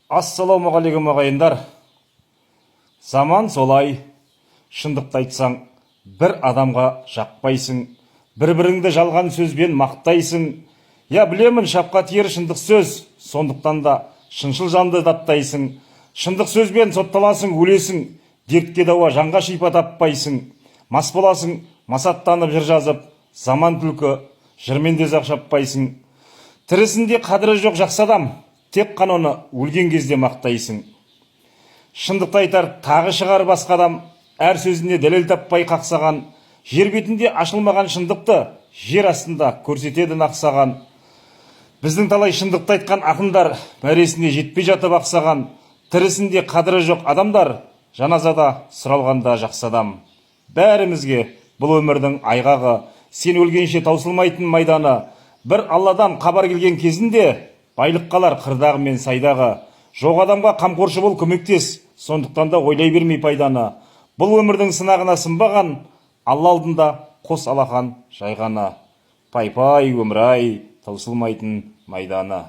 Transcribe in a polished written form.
Ассалаумағалейкум ағайындар. Заман солай. Шындықты айтсаң, бір адамға жақпайсың, бір-біріңді жалған сөзбен мақтайсың. Я білемін, шапқа тиер шындық сөз, сондықтан да шыншыл жанды даттайсың. Шындық сөзбен сотталасың, өлесің, дертке дауа жанға шипа таппайсың. Мас боласың, масаттанып жыр жазып, заман күлкі, жырмен де шаппайсың. Тірісінде қадірі жоқ жақсы адам, тек қана оны өлген кезде мақтайсың. Шындықты айтар тағы шығар басқа адам, әр сөзіне дәлел таппай қақсаған. Жер бетінде ашылмаған шындықты жер астында көрсетеді нақсаған. Біздің талай шындықты айтқан ақындар мәресіне жетпей жатып ақсаған. Тірісінде қадірі жоқ адамдар жаназада сұралғанда жақсы адам. Бәрімізге бұл өмірдің айғағы, сен өлгенше таусылмайтын майданы. Бір Алладан хабар келген кезінде байлық қалар қырдағы мен сайдағы. Жоқ адамға қамқоршы бол, көмектес, сондықтан да ойлай бермей пайданы. Бұл өмірдің сынағына сынбаған, Алла алдында қос алақан жайғаны. Пай-пай өмір-ай, таусылмайтын майданы.